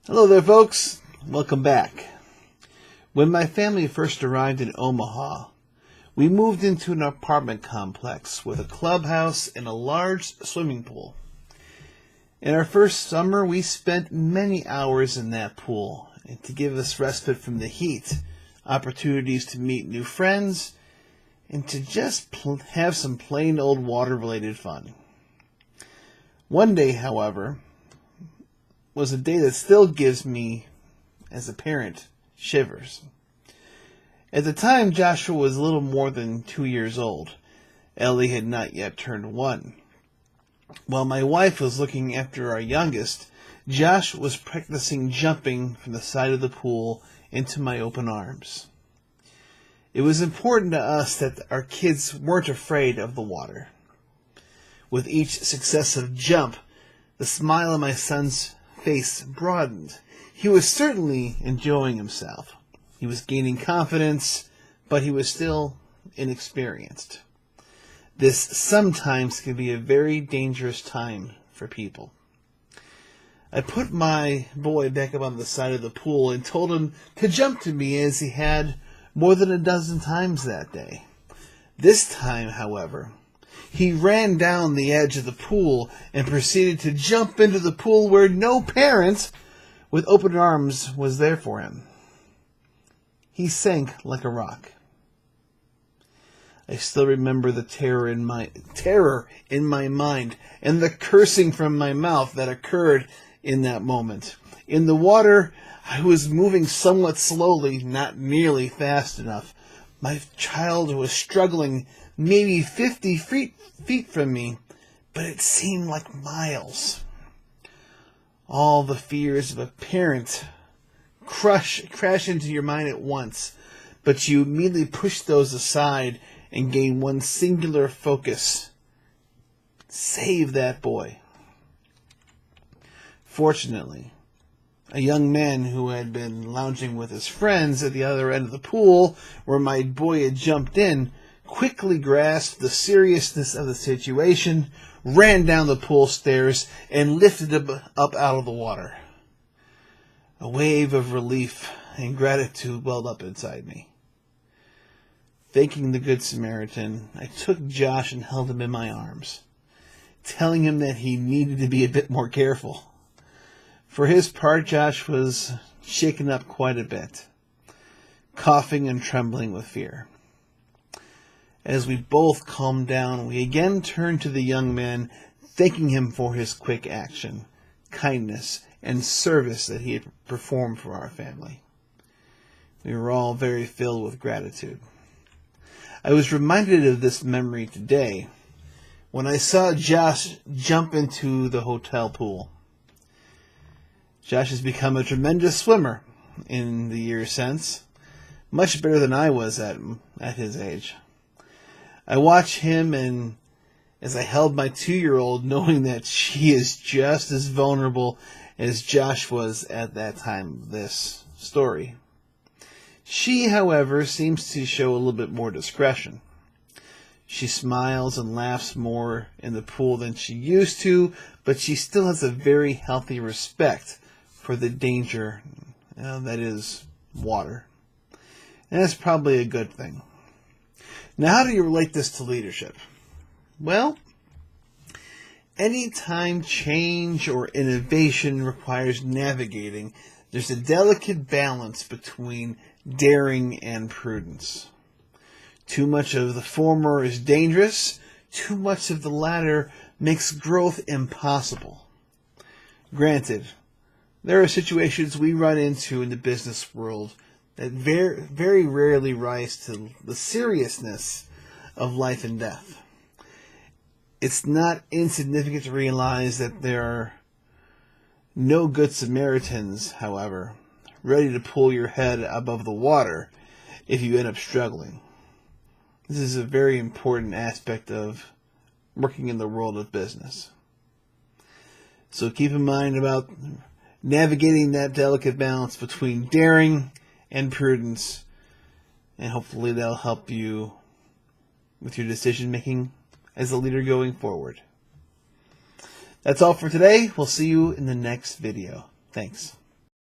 Hello there, folks. Welcome back. When my family first arrived in Omaha, we moved into an apartment complex with a clubhouse and a large swimming pool. In our first summer, we spent many hours in that pool, and to give us respite from the heat, opportunities to meet new friends, and to just have some plain old water-related fun. One day, however, was a day that still gives me, as a parent, shivers. At the time, Joshua was a little more than 2 years old. Ellie had not yet turned 1. While my wife was looking after our youngest, Josh was practicing jumping from the side of the pool into my open arms. It was important to us that our kids weren't afraid of the water. With each successive jump, the smile on my son's face broadened. He was certainly enjoying himself. He was gaining confidence, but he was still inexperienced. This sometimes can be a very dangerous time for people. I put my boy back up on the side of the pool and told him to jump to me as he had more than a dozen times that day. This time, however, he ran down the edge of the pool and proceeded to jump into the pool where no parent with open arms was there for him. He sank like a rock. I still remember the terror in my mind and the cursing from my mouth that occurred in that moment. In the water, I was moving somewhat slowly, not nearly fast enough. My child was struggling maybe 50 feet from me, but it seemed like miles. All the fears of a parent crash into your mind at once, but you immediately push those aside and gain one singular focus. Save that boy. Fortunately, a young man who had been lounging with his friends at the other end of the pool, where my boy had jumped in, quickly grasped the seriousness of the situation, ran down the pool stairs, and lifted him up out of the water. A wave of relief and gratitude welled up inside me. Thanking the Good Samaritan, I took Josh and held him in my arms, telling him that he needed to be a bit more careful. For his part, Josh was shaken up quite a bit, coughing and trembling with fear. As we both calmed down, we again turned to the young man, thanking him for his quick action, kindness, and service that he had performed for our family. We were all very filled with gratitude. I was reminded of this memory today when I saw Josh jump into the hotel pool. Josh has become a tremendous swimmer in the years since, much better than I was at his age. I watch him, and as I held my 2-year-old, knowing that she is just as vulnerable as Josh was at that time of this story. She, however, seems to show a little bit more discretion. She smiles and laughs more in the pool than she used to, but she still has a very healthy respect for the danger that is water. And that's probably a good thing. Now, how do you relate this to leadership? Well, anytime change or innovation requires navigating, there's a delicate balance between daring and prudence. Too much of the former is dangerous. Too much of the latter makes growth impossible. Granted, there are situations we run into in the business world that very, very rarely rise to the seriousness of life and death. It's not insignificant to realize that there are no good Samaritans, however, ready to pull your head above the water if you end up struggling. This is a very important aspect of working in the world of business. So keep in mind about navigating that delicate balance between daring and prudence, and hopefully that'll help you with your decision making as a leader going forward. That's all for today. We'll see you in the next video. Thanks.